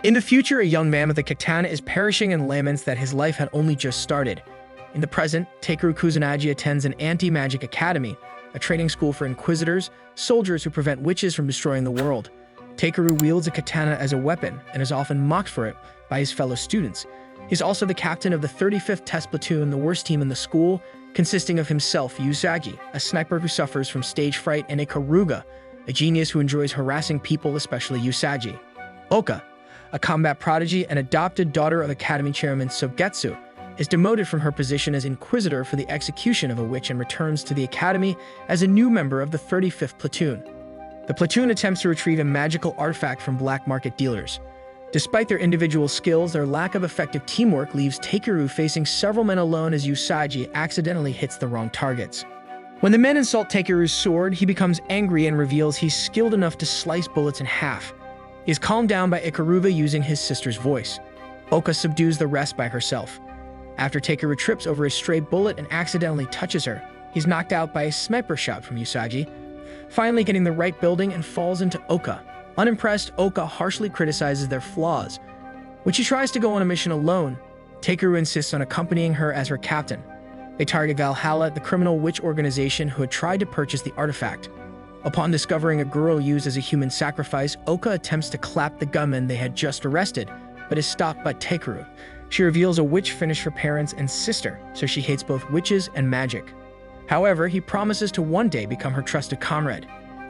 In the future, a young man with a katana is perishing and laments that his life had only just started. In the present, Takuru Kusanagi attends an anti-magic academy, a training school for Inquisitors, soldiers who prevent witches from destroying the world. Takuru wields a katana as a weapon and is often mocked for it by his fellow students. He's also the captain of the 35th Test Platoon, the worst team in the school, consisting of himself, Usagi, a sniper who suffers from stage fright, and Ikaruga, a genius who enjoys harassing people, especially Usagi. Oka, a combat prodigy and adopted daughter of Academy Chairman Sogetsu, is demoted from her position as Inquisitor for the execution of a witch and returns to the Academy as a new member of the 35th Platoon. The platoon attempts to retrieve a magical artifact from black market dealers. Despite their individual skills, their lack of effective teamwork leaves Takuru facing several men alone as Usagi accidentally hits the wrong targets. When the men insult Takuru's sword, he becomes angry and reveals he's skilled enough to slice bullets in half. He is calmed down by Ikaruga using his sister's voice. Oka subdues the rest by herself. After Takuru trips over a stray bullet and accidentally touches her, he's knocked out by a sniper shot from Usagi, finally getting the right building and falls into Oka. Unimpressed, Oka harshly criticizes their flaws. When she tries to go on a mission alone, Takuru insists on accompanying her as her captain. They target Valhalla, the criminal witch organization who had tried to purchase the artifact. Upon discovering a girl used as a human sacrifice, Oka attempts to clap the gunman they had just arrested, but is stopped by Takuru. She reveals a witch finished her parents and sister, so she hates both witches and magic. However, he promises to one day become her trusted comrade.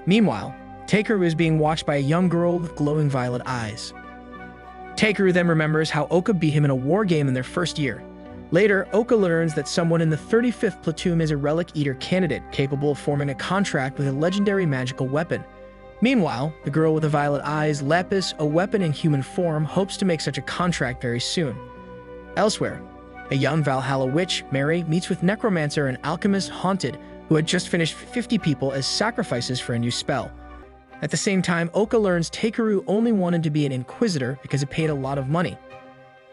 Meanwhile, Takuru is being watched by a young girl with glowing violet eyes. Takuru then remembers how Oka beat him in a war game in their first year. Later, Oka learns that someone in the 35th Platoon is a Relic Eater candidate capable of forming a contract with a legendary magical weapon. Meanwhile, the girl with the violet eyes, Lapis, a weapon in human form, hopes to make such a contract very soon. Elsewhere, a young Valhalla witch, Mary, meets with necromancer and alchemist Haunted, who had just finished 50 people as sacrifices for a new spell. At the same time, Oka learns Takuru only wanted to be an Inquisitor because it paid a lot of money.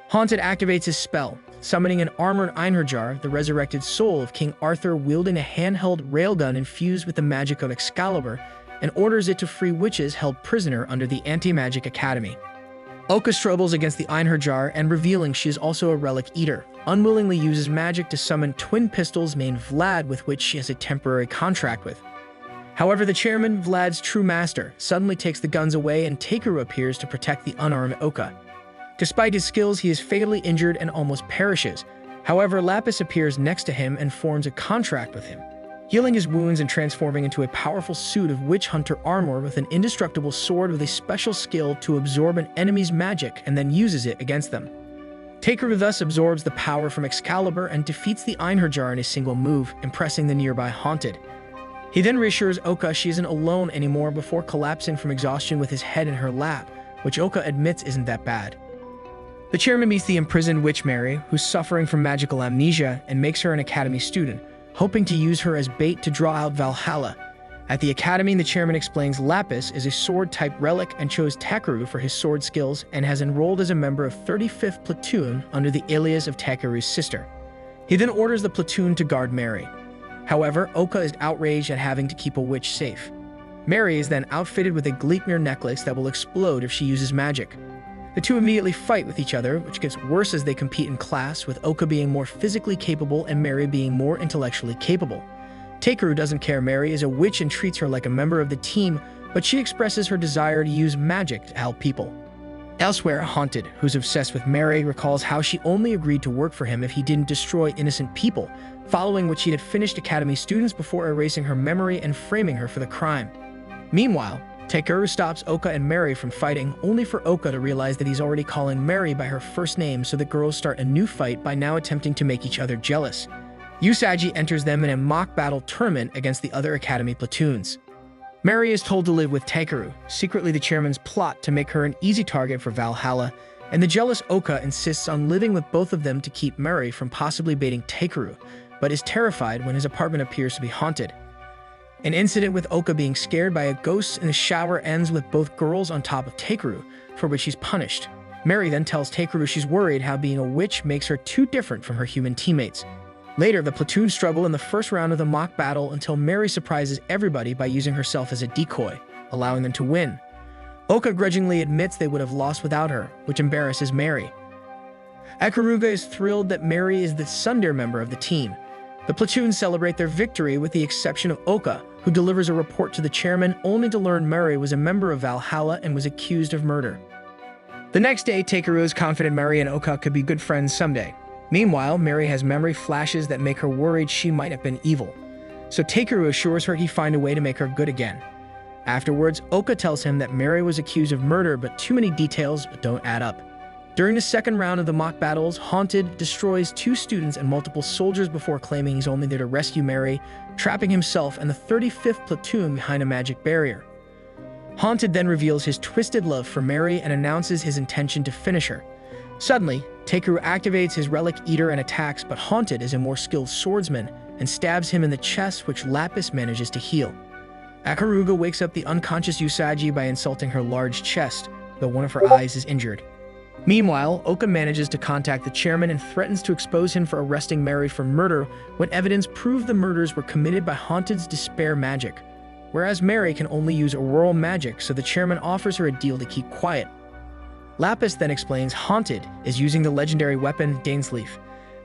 Haunted activates his spell, summoning an armored Einherjar, the resurrected soul of King Arthur wielding a handheld railgun infused with the magic of Excalibur, and orders it to free witches held prisoner under the Anti-Magic Academy. Oka struggles against the Einherjar and, revealing she is also a Relic Eater, unwillingly uses magic to summon twin pistols named Vlad, with which she has a temporary contract with. However, the chairman, Vlad's true master, suddenly takes the guns away and Takuru appears to protect the unarmed Oka. Despite his skills, he is fatally injured and almost perishes. However, Lapis appears next to him and forms a contract with him, healing his wounds and transforming into a powerful suit of witch hunter armor with an indestructible sword with a special skill to absorb an enemy's magic and then uses it against them. Takuru thus absorbs the power from Excalibur and defeats the Einherjar in a single move, impressing the nearby Haunted. He then reassures Oka she isn't alone anymore before collapsing from exhaustion with his head in her lap, which Oka admits isn't that bad. The chairman meets the imprisoned witch Mary, who's suffering from magical amnesia, and makes her an academy student, hoping to use her as bait to draw out Valhalla. At the academy, the chairman explains Lapis is a sword-type relic and chose Takuru for his sword skills and has enrolled as a member of 35th Platoon under the alias of Takuru's sister. He then orders the platoon to guard Mary. However, Oka is outraged at having to keep a witch safe. Mary is then outfitted with a Gleipnir necklace that will explode if she uses magic. The two immediately fight with each other, which gets worse as they compete in class, with Oka being more physically capable and Mary being more intellectually capable. Takuru doesn't care. Mary is a witch and treats her like a member of the team, but she expresses her desire to use magic to help people. Elsewhere, Haunted, who's obsessed with Mary, recalls how she only agreed to work for him if he didn't destroy innocent people, following which he had finished academy students before erasing her memory and framing her for the crime. Meanwhile, Takuru stops Oka and Mary from fighting, only for Oka to realize that he's already calling Mary by her first name, so the girls start a new fight by now attempting to make each other jealous. Usagi enters them in a mock battle tournament against the other academy platoons. Mary is told to live with Takuru, secretly the chairman's plot to make her an easy target for Valhalla, and the jealous Oka insists on living with both of them to keep Mary from possibly baiting Takuru, but is terrified when his apartment appears to be haunted. An incident with Oka being scared by a ghost in the shower ends with both girls on top of Takuru, for which he's punished. Mary then tells Takuru she's worried how being a witch makes her too different from her human teammates. Later, the platoon struggle in the first round of the mock battle until Mary surprises everybody by using herself as a decoy, allowing them to win. Oka grudgingly admits they would have lost without her, which embarrasses Mary. Ikaruga is thrilled that Mary is the tsundere member of the team. The platoon celebrate their victory with the exception of Oka, who delivers a report to the chairman only to learn Mary was a member of Valhalla and was accused of murder. The next day, Takuru is confident Mary and Oka could be good friends someday. Meanwhile, Mary has memory flashes that make her worried she might have been evil. So Takuru assures her he'd find a way to make her good again. Afterwards, Oka tells him that Mary was accused of murder, but too many details don't add up. During the second round of the mock battles, Haunted destroys 2 students and multiple soldiers before claiming he's only there to rescue Mary, trapping himself and the 35th platoon behind a magic barrier. Haunted then reveals his twisted love for Mary and announces his intention to finish her. Suddenly, Takuru activates his Relic Eater and attacks, but Haunted is a more skilled swordsman and stabs him in the chest, which Lapis manages to heal. Ikaruga wakes up the unconscious Usagi by insulting her large chest, though one of her eyes is injured. Meanwhile, Oka manages to contact the chairman and threatens to expose him for arresting Mary for murder when evidence proved the murders were committed by Haunted's despair magic, whereas Mary can only use auroral magic, so the chairman offers her a deal to keep quiet. Lapis then explains Haunted is using the legendary weapon Dainsleaf.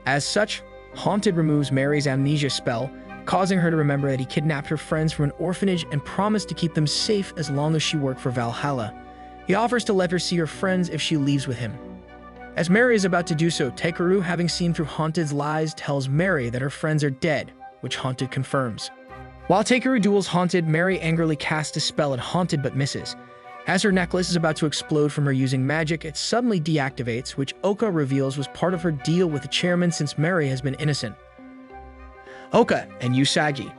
As such, Haunted removes Mary's amnesia spell, causing her to remember that he kidnapped her friends from an orphanage and promised to keep them safe as long as she worked for Valhalla. He offers to let her see her friends if she leaves with him. As Mary is about to do so, Takuru, having seen through Haunted's lies, tells Mary that her friends are dead, which Haunted confirms. While Takuru duels Haunted, Mary angrily casts a spell at Haunted but misses. As her necklace is about to explode from her using magic, it suddenly deactivates, which Oka reveals was part of her deal with the chairman since Mary has been innocent. Oka and Usagi,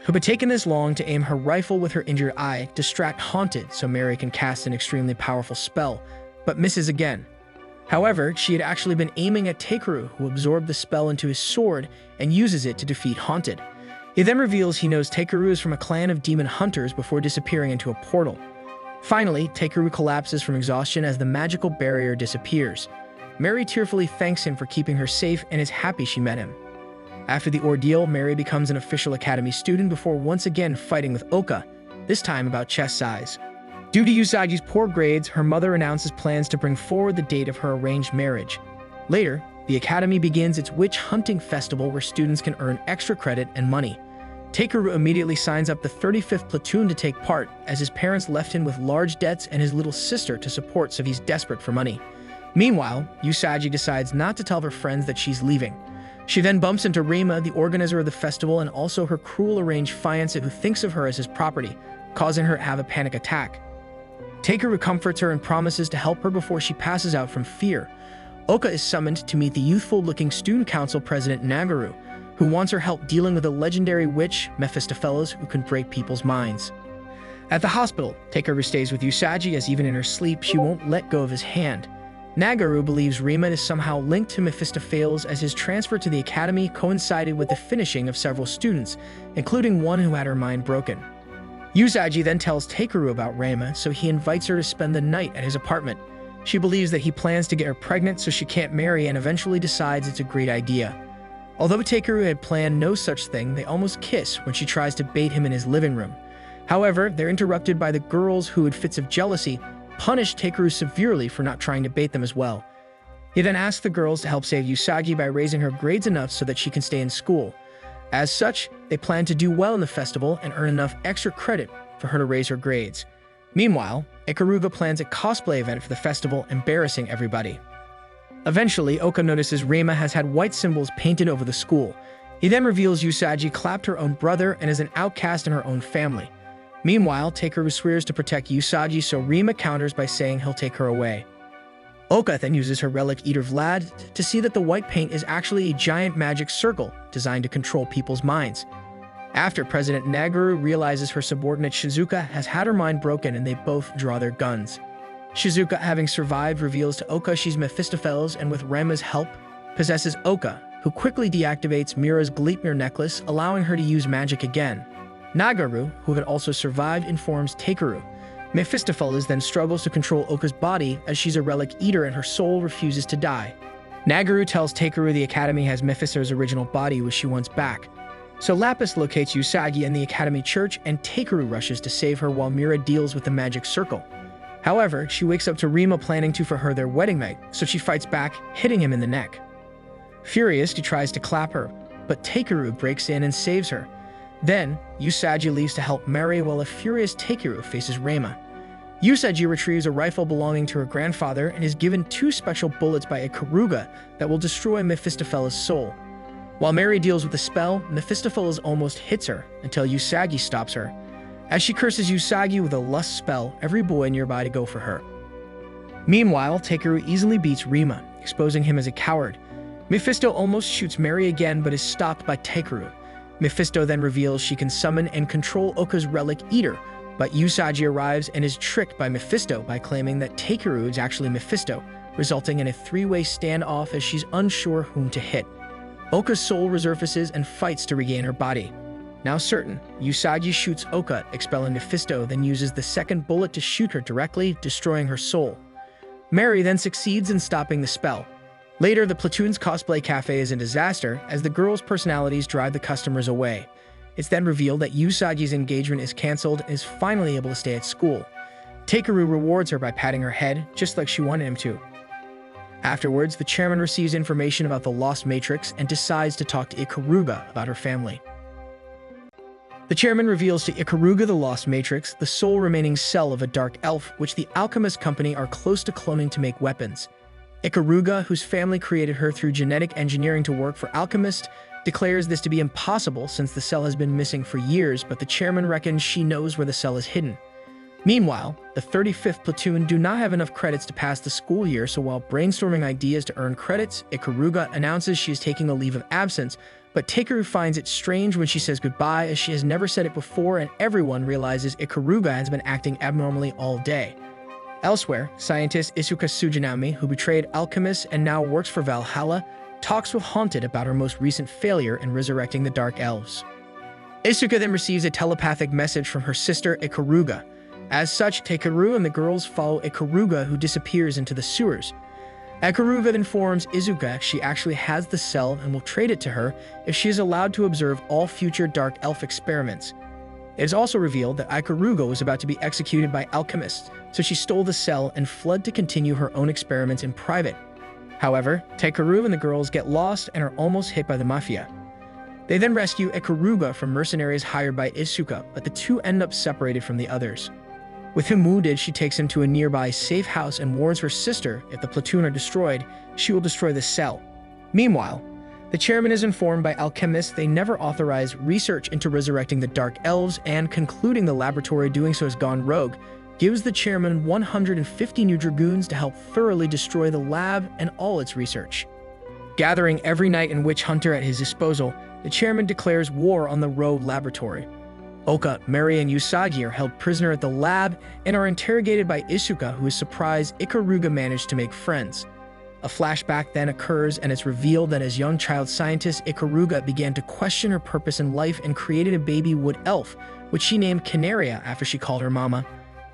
who had taken this long to aim her rifle with her injured eye, distract Haunted so Mary can cast an extremely powerful spell, but misses again. However, she had actually been aiming at Takuru, who absorbed the spell into his sword and uses it to defeat Haunted. He then reveals he knows Takuru is from a clan of demon hunters before disappearing into a portal. Finally, Takuru collapses from exhaustion as the magical barrier disappears. Mary tearfully thanks him for keeping her safe and is happy she met him. After the ordeal, Mary becomes an official academy student before once again fighting with Oka, this time about chest size. Due to Usagi's poor grades, her mother announces plans to bring forward the date of her arranged marriage. Later, the academy begins its witch hunting festival where students can earn extra credit and money. Takuru immediately signs up the 35th platoon to take part, as his parents left him with large debts and his little sister to support, so he's desperate for money. Meanwhile, Usagi decides not to tell her friends that she's leaving. She then bumps into Rima, the organizer of the festival, and also her cruel arranged fiancé who thinks of her as his property, causing her to have a panic attack. Takuru comforts her and promises to help her before she passes out from fear. Oka is summoned to meet the youthful-looking student council president Nagaru, who wants her help dealing with a legendary witch, Mephistopheles, who can break people's minds. At the hospital, Takuru stays with Usagi as even in her sleep, she won't let go of his hand. Nagaru believes Rima is somehow linked to Mephistopheles as his transfer to the academy coincided with the finishing of several students, including one who had her mind broken. Usagi then tells Takuru about Rima, so he invites her to spend the night at his apartment. She believes that he plans to get her pregnant so she can't marry and eventually decides it's a great idea. Although Takuru had planned no such thing, they almost kiss when she tries to bait him in his living room. However, they're interrupted by the girls who, in fits of jealousy, punish Takuru severely for not trying to bait them as well. He then asks the girls to help save Usagi by raising her grades enough so that she can stay in school. As such, they plan to do well in the festival and earn enough extra credit for her to raise her grades. Meanwhile, Ikaruga plans a cosplay event for the festival, embarrassing everybody. Eventually, Oka notices Rima has had white symbols painted over the school. He then reveals Usagi clapped her own brother and is an outcast in her own family. Meanwhile, Takuru swears to protect Usagi, so Rima counters by saying he'll take her away. Oka then uses her Relic Eater Vlad to see that the white paint is actually a giant magic circle designed to control people's minds. After President Nagaru realizes her subordinate Shizuka has had her mind broken and they both draw their guns. Shizuka, having survived, reveals to Oka she's Mephistopheles and with Rima's help, possesses Oka, who quickly deactivates Mira's Gleipnir necklace, allowing her to use magic again. Nagaru, who had also survived, informs Takuru. Mephistopheles then struggles to control Oka's body as she's a relic eater and her soul refuses to die. Nagaru tells Takuru the academy has Mephisto's original body, which she wants back. So Lapis locates Usagi in the academy church and Takuru rushes to save her while Mira deals with the magic circle. However, she wakes up to Rima planning to for her their wedding night, so she fights back, hitting him in the neck. Furious, she tries to clap her, but Takuru breaks in and saves her. Then, Usagi leaves to help Mary while a furious Takuru faces Rima. Usagi retrieves a rifle belonging to her grandfather and is given 2 special bullets by Ikaruga that will destroy Mephistopheles' soul. While Mary deals with the spell, Mephistopheles almost hits her until Usagi stops her. As she curses Usagi with a lust spell, every boy nearby to go for her. Meanwhile, Takuru easily beats Rima, exposing him as a coward. Mephisto almost shoots Mary again but is stopped by Takuru. Mephisto then reveals she can summon and control Oka's relic eater, but Usagi arrives and is tricked by Mephisto by claiming that Takuru is actually Mephisto, resulting in a 3-way standoff as she's unsure whom to hit. Oka's soul resurfaces and fights to regain her body. Now certain, Usagi shoots Oka, expelling Mephisto, then uses the second bullet to shoot her directly, destroying her soul. Mary then succeeds in stopping the spell. Later, the platoon's cosplay cafe is a disaster as the girls' personalities drive the customers away. It's then revealed that Usagi's engagement is cancelled and is finally able to stay at school. Takuru rewards her by patting her head, just like she wanted him to. Afterwards, the chairman receives information about the Lost Matrix and decides to talk to Ikaruga about her family. The chairman reveals to Ikaruga the Lost Matrix, the sole remaining cell of a dark elf, which the Alchemist Company are close to cloning to make weapons. Ikaruga, whose family created her through genetic engineering to work for Alchemist, declares this to be impossible since the cell has been missing for years, but the chairman reckons she knows where the cell is hidden. Meanwhile, the 35th Platoon do not have enough credits to pass the school year, so while brainstorming ideas to earn credits, Ikaruga announces she is taking a leave of absence, but Takuru finds it strange when she says goodbye as she has never said it before and everyone realizes Ikaruga has been acting abnormally all day. Elsewhere, scientist Isuka Sujinami, who betrayed alchemists and now works for Valhalla, talks with Haunted about her most recent failure in resurrecting the Dark Elves. Isuka then receives a telepathic message from her sister Ikaruga. As such, Takuru and the girls follow Ikaruga, who disappears into the sewers. Ikaruga informs Izuka she actually has the cell and will trade it to her if she is allowed to observe all future Dark Elf experiments. It is also revealed that Ikaruga was about to be executed by alchemists, so she stole the cell and fled to continue her own experiments in private. However, Takuru and the girls get lost and are almost hit by the mafia. They then rescue Ikaruga from mercenaries hired by Isuka, but the two end up separated from the others. With him wounded, she takes him to a nearby safe house and warns her sister if the platoon are destroyed, she will destroy the cell. Meanwhile, the chairman is informed by alchemists they never authorize research into resurrecting the Dark Elves, and concluding the laboratory doing so has gone rogue, gives the chairman 150 new dragoons to help thoroughly destroy the lab and all its research. Gathering every knight and witch hunter at his disposal, the chairman declares war on the rogue laboratory. Oka, Mary, and Usagi are held prisoner at the lab and are interrogated by Isuka, who is surprised Ikaruga managed to make friends. A flashback then occurs, and it's revealed that as young child scientist, Ikaruga began to question her purpose in life and created a baby wood elf, which she named Canaria after she called her mama.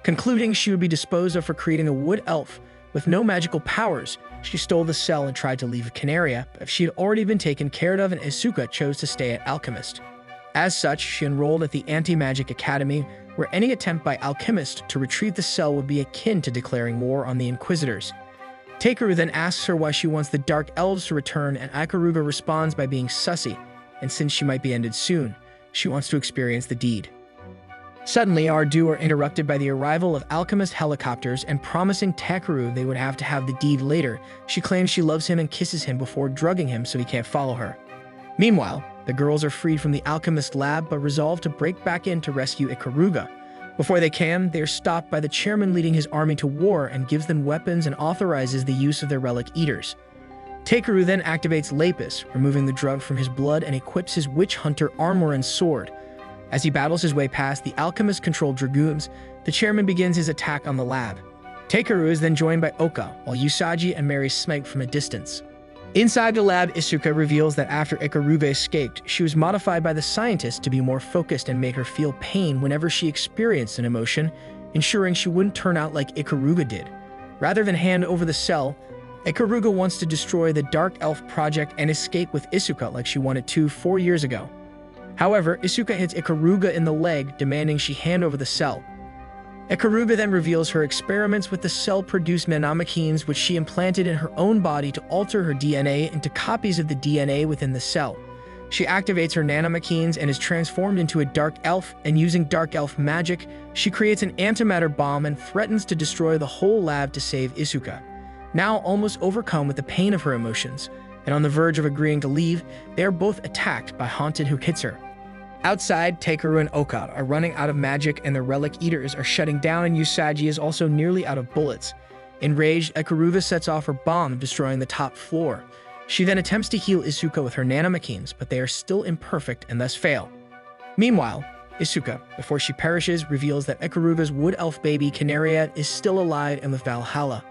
Concluding she would be disposed of for creating a wood elf with no magical powers, she stole the cell and tried to leave Canaria, but she had already been taken care of, and Isuka chose to stay at Alchemist. As such, she enrolled at the Anti-Magic Academy, where any attempt by Alchemist to retrieve the cell would be akin to declaring war on the Inquisitors. Takuru then asks her why she wants the Dark Elves to return, and Ikaruga responds by being sussy, and since she might be ended soon, she wants to experience the deed. Suddenly, our duo are interrupted by the arrival of Alchemist helicopters, and promising Takuru they would have to have the deed later, she claims she loves him and kisses him before drugging him so he can't follow her. Meanwhile, the girls are freed from the Alchemist lab but resolve to break back in to rescue Ikaruga. Before they can, they are stopped by the chairman leading his army to war and gives them weapons and authorizes the use of their relic eaters. Takuru then activates Lapis, removing the drug from his blood, and equips his witch hunter armor and sword. As he battles his way past the alchemist-controlled dragoons, the chairman begins his attack on the lab. Takuru is then joined by Oka, while Usagi and Mary smite from a distance. Inside the lab, Isuka reveals that after Ikaruga escaped, she was modified by the scientist to be more focused and make her feel pain whenever she experienced an emotion, ensuring she wouldn't turn out like Ikaruga did. Rather than hand over the cell, Ikaruga wants to destroy the Dark Elf project and escape with Isuka like she wanted to 4 years ago. However, Isuka hits Ikaruga in the leg, demanding she hand over the cell. Ikaruga then reveals her experiments with the cell-produced nanomachines, which she implanted in her own body to alter her DNA into copies of the DNA within the cell. She activates her nanomachines and is transformed into a dark elf, and using dark elf magic, she creates an antimatter bomb and threatens to destroy the whole lab to save Isuka. Now almost overcome with the pain of her emotions, and on the verge of agreeing to leave, they are both attacked by Haunted, who hits her. Outside, Takuru and Oka are running out of magic, and the relic eaters are shutting down, and Usagi is also nearly out of bullets. Enraged, Ikaruga sets off her bomb, destroying the top floor. She then attempts to heal Isuka with her nanomachines, but they are still imperfect and thus fail. Meanwhile, Isuka, before she perishes, reveals that Ikaruga's wood elf baby Canaria is still alive and with Valhalla.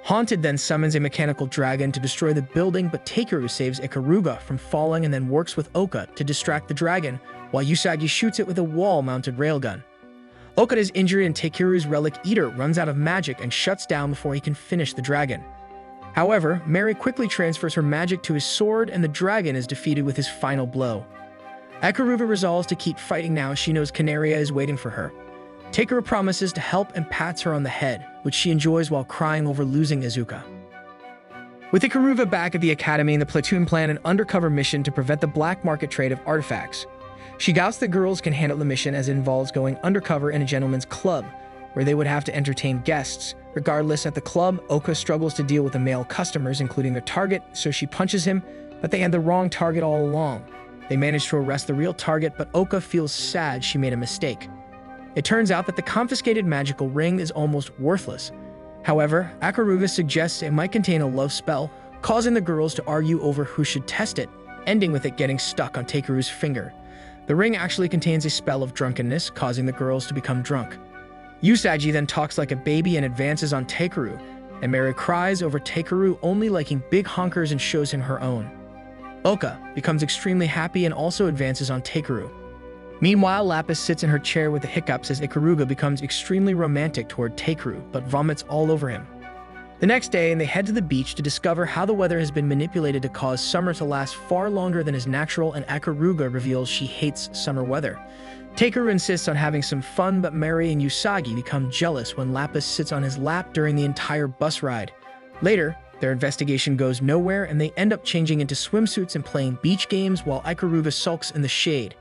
Haunted then summons a mechanical dragon to destroy the building, but Takuru saves Ikaruga from falling and then works with Oka to distract the dragon, while Usagi shoots it with a wall-mounted railgun. Oka is injured and Takuru's relic eater runs out of magic and shuts down before he can finish the dragon. However, Mary quickly transfers her magic to his sword, and the dragon is defeated with his final blow. Ikaruga resolves to keep fighting now as she knows Canaria is waiting for her. Takuru promises to help and pats her on the head, which she enjoys while crying over losing Izuka. With Ikaruga back at the academy, the platoon plan an undercover mission to prevent the black market trade of artifacts. She doubts that girls can handle the mission, as it involves going undercover in a gentleman's club, where they would have to entertain guests. Regardless, at the club, Oka struggles to deal with the male customers, including their target, so she punches him, but they had the wrong target all along. They manage to arrest the real target, but Oka feels sad she made a mistake. It turns out that the confiscated magical ring is almost worthless. However, Ikaruga suggests it might contain a love spell, causing the girls to argue over who should test it, ending with it getting stuck on Takuru's finger. The ring actually contains a spell of drunkenness, causing the girls to become drunk. Usagi then talks like a baby and advances on Takuru, and Mary cries over Takuru only liking big honkers and shows him her own. Oka becomes extremely happy and also advances on Takuru. Meanwhile, Lapis sits in her chair with the hiccups as Ikaruga becomes extremely romantic toward Takuru, but vomits all over him. The next day, they head to the beach to discover how the weather has been manipulated to cause summer to last far longer than is natural, and Ikaruga reveals she hates summer weather. Takuru insists on having some fun, but Mary and Usagi become jealous when Lapis sits on his lap during the entire bus ride. Later, their investigation goes nowhere, and they end up changing into swimsuits and playing beach games while Ikaruga sulks in the shade.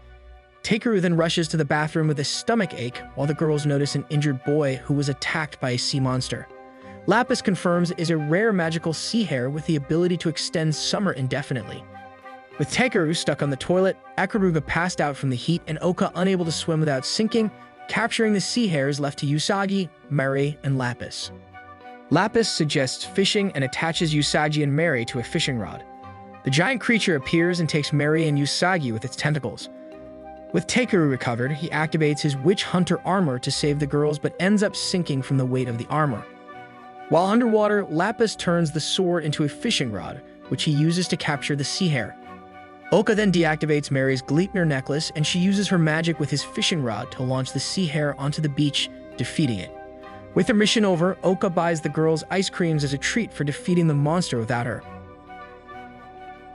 Takuru then rushes to the bathroom with a stomach ache, while the girls notice an injured boy who was attacked by a sea monster. Lapis confirms it is a rare magical sea hare with the ability to extend summer indefinitely. With Takuru stuck on the toilet, Ikaruga passed out from the heat, and Oka unable to swim without sinking, capturing the sea hares left to Usagi, Mary, and Lapis. Lapis suggests fishing and attaches Usagi and Mary to a fishing rod. The giant creature appears and takes Mary and Usagi with its tentacles. With Takuru recovered, he activates his witch hunter armor to save the girls, but ends up sinking from the weight of the armor. While underwater, Lapis turns the sword into a fishing rod, which he uses to capture the sea hare. Oka then deactivates Mary's Gleipnir necklace, and she uses her magic with his fishing rod to launch the sea hare onto the beach, defeating it. With her mission over, Oka buys the girls ice creams as a treat for defeating the monster without her.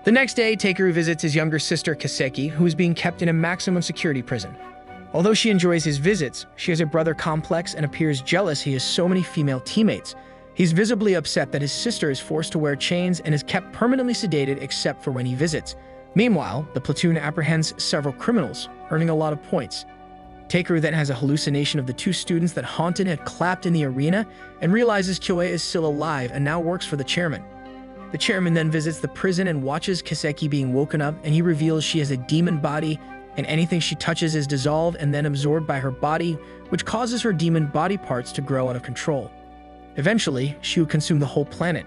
The next day, Takuru visits his younger sister Kaseki, who is being kept in a maximum security prison. Although she enjoys his visits, she has a brother complex and appears jealous he has so many female teammates. He's visibly upset that his sister is forced to wear chains and is kept permanently sedated except for when he visits. Meanwhile, the platoon apprehends several criminals, earning a lot of points. Takuru then has a hallucination of the two students that Haunted had clapped in the arena and realizes Kyoe is still alive and now works for the chairman. The chairman then visits the prison and watches Kaseki being woken up, and he reveals she has a demon body, and anything she touches is dissolved and then absorbed by her body, which causes her demon body parts to grow out of control. Eventually, she will consume the whole planet.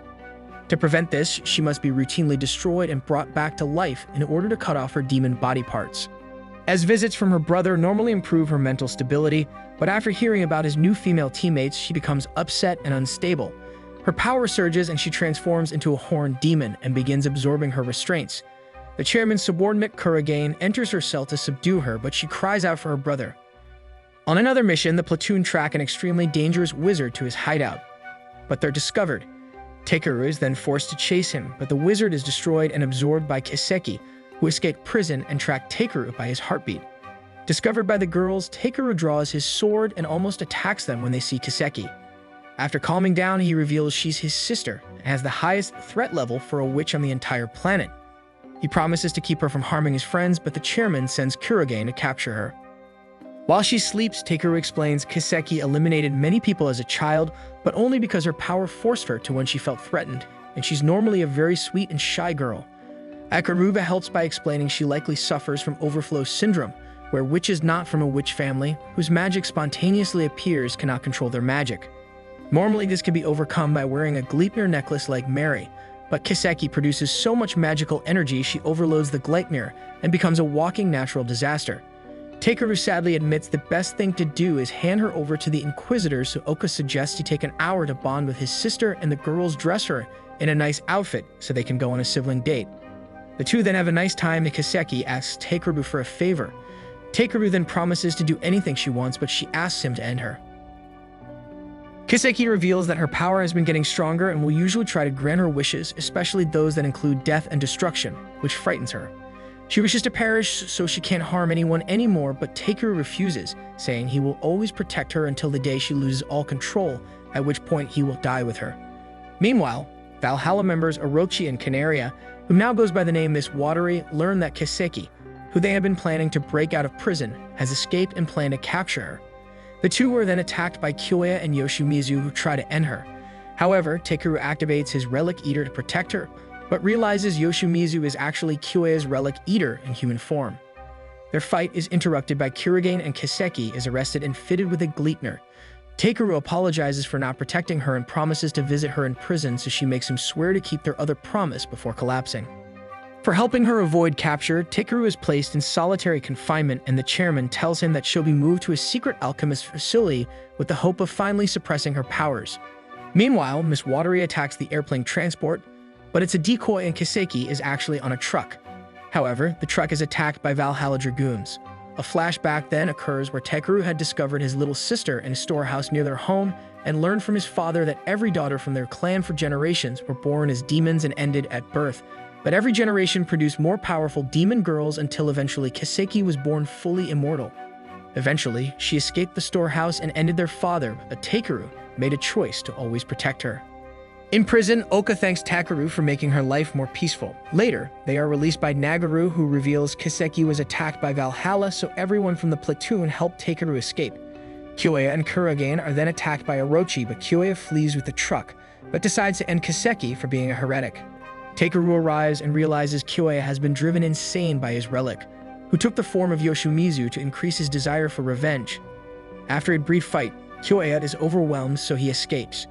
To prevent this, she must be routinely destroyed and brought back to life in order to cut off her demon body parts. As visits from her brother normally improve her mental stability, but after hearing about his new female teammates, she becomes upset and unstable. Her power surges and she transforms into a horned demon and begins absorbing her restraints. The chairman's subordinate Kuragane enters her cell to subdue her, but she cries out for her brother. On another mission, the platoon track an extremely dangerous wizard to his hideout, but they're discovered. Takuru is then forced to chase him, but the wizard is destroyed and absorbed by Kiseki, who escaped prison and tracked Takuru by his heartbeat. Discovered by the girls, Takuru draws his sword and almost attacks them when they see Kiseki. After calming down, he reveals she's his sister and has the highest threat level for a witch on the entire planet. He promises to keep her from harming his friends, but the chairman sends Ikaruga to capture her. While she sleeps, Takuru explains Kiseki eliminated many people as a child, but only because her power forced her to when she felt threatened, and she's normally a very sweet and shy girl. Ikaruga helps by explaining she likely suffers from overflow syndrome, where witches not from a witch family, whose magic spontaneously appears, cannot control their magic. Normally, this can be overcome by wearing a Gleipnir necklace like Mary, but Kiseki produces so much magical energy she overloads the Gleipnir and becomes a walking natural disaster. Takuru sadly admits the best thing to do is hand her over to the Inquisitors, so Oka suggests he take an hour to bond with his sister, and the girls dress her in a nice outfit so they can go on a sibling date. The two then have a nice time, and Kiseki asks Takuru for a favor. Takuru then promises to do anything she wants, but she asks him to end her. Kiseki reveals that her power has been getting stronger and will usually try to grant her wishes, especially those that include death and destruction, which frightens her. She wishes to perish so she can't harm anyone anymore, but Takuru refuses, saying he will always protect her until the day she loses all control, at which point he will die with her. Meanwhile, Valhalla members Orochi and Canaria, who now goes by the name Miss Watery, learn that Kiseki, who they have been planning to break out of prison, has escaped and plan to capture her. The two were then attacked by Kyoya and Yoshimitsu, who try to end her. However, Takuru activates his Relic Eater to protect her, but realizes Yoshimitsu is actually Kyoya's Relic Eater in human form. Their fight is interrupted by Kurogane, and Kiseki is arrested and fitted with a Gleipnir. Takuru apologizes for not protecting her and promises to visit her in prison, so she makes him swear to keep their other promise before collapsing. For helping her avoid capture, Takuru is placed in solitary confinement, and the chairman tells him that she'll be moved to a secret alchemist facility with the hope of finally suppressing her powers. Meanwhile, Miss Watery attacks the airplane transport, but it's a decoy and Kiseki is actually on a truck. However, the truck is attacked by Valhalla Dragoons. A flashback then occurs where Takuru had discovered his little sister in a storehouse near their home and learned from his father that every daughter from their clan for generations were born as demons and ended at birth. But every generation produced more powerful demon girls until eventually Kiseki was born fully immortal. Eventually, she escaped the storehouse and ended their father, but Takuru made a choice to always protect her. In prison, Oka thanks Takuru for making her life more peaceful. Later, they are released by Nagaru, who reveals Kiseki was attacked by Valhalla, so everyone from the platoon helped Takuru escape. Kyoya and Kurogane are then attacked by Orochi, but Kyoya flees with the truck, but decides to end Kiseki for being a heretic. Takuru arrives and realizes Kyoya has been driven insane by his relic, who took the form of Yoshimitsu to increase his desire for revenge. After a brief fight, Kyoya is overwhelmed, so he escapes.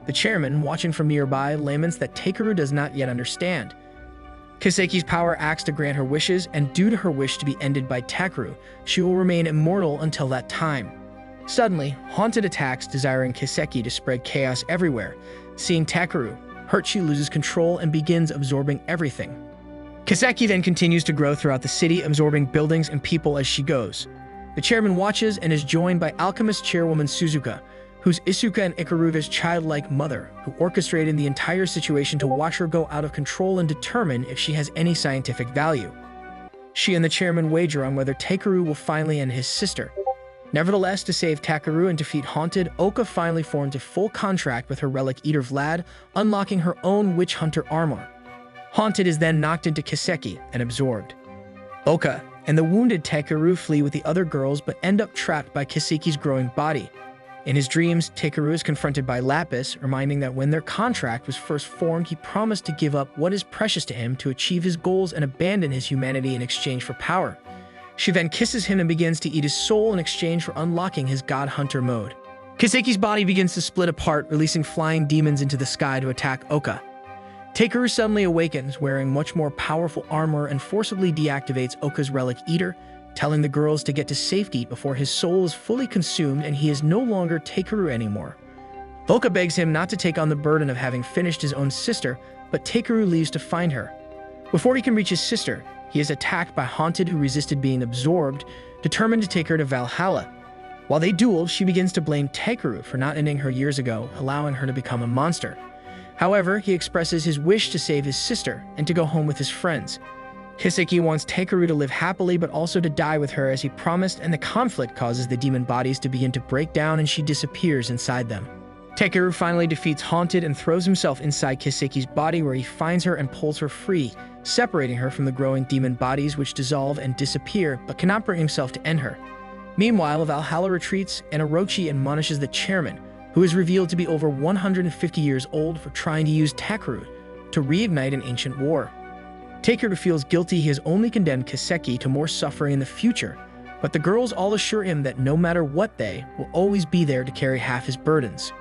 The chairman, watching from nearby, laments that Takuru does not yet understand. Kiseki's power acts to grant her wishes, and due to her wish to be ended by Takuru, she will remain immortal until that time. Suddenly, Haunted attacks, desiring Kiseki to spread chaos everywhere. Seeing Takuru hurt, she loses control and begins absorbing everything. Kiseki then continues to grow throughout the city, absorbing buildings and people as she goes. The chairman watches and is joined by alchemist chairwoman Suzuka, who's Isuka and Ikaruga's childlike mother, who orchestrated the entire situation to watch her go out of control and determine if she has any scientific value. She and the chairman wager on whether Takuru will finally end his sister. Nevertheless, to save Takuru and defeat Haunted, Oka finally formed a full contract with her Relic Eater Vlad, unlocking her own Witch Hunter armor. Haunted is then knocked into Kiseki and absorbed. Oka and the wounded Takuru flee with the other girls, but end up trapped by Kiseki's growing body. In his dreams, Takuru is confronted by Lapis, reminding that when their contract was first formed, he promised to give up what is precious to him to achieve his goals and abandon his humanity in exchange for power. She then kisses him and begins to eat his soul in exchange for unlocking his God Hunter mode. Kiseki's body begins to split apart, releasing flying demons into the sky to attack Oka. Takuru suddenly awakens, wearing much more powerful armor, and forcibly deactivates Oka's Relic Eater, telling the girls to get to safety before his soul is fully consumed and he is no longer Takuru anymore. Oka begs him not to take on the burden of having finished his own sister, but Takuru leaves to find her. Before he can reach his sister, he is attacked by Haunted, who resisted being absorbed, determined to take her to Valhalla. While they duel, she begins to blame Takuru for not ending her years ago, allowing her to become a monster. However, he expresses his wish to save his sister and to go home with his friends. Kiseki wants Takuru to live happily but also to die with her as he promised, and the conflict causes the demon bodies to begin to break down and she disappears inside them. Takuru finally defeats Haunted and throws himself inside Kiseki's body where he finds her and pulls her free, separating her from the growing demon bodies which dissolve and disappear but cannot bring himself to end her. Meanwhile, Valhalla retreats and Orochi admonishes the chairman, who is revealed to be over 150 years old, for trying to use Takuru to reignite an ancient war. Takuru feels guilty. He has only condemned Kiseki to more suffering in the future, but the girls all assure him that no matter what, they will always be there to carry half his burdens.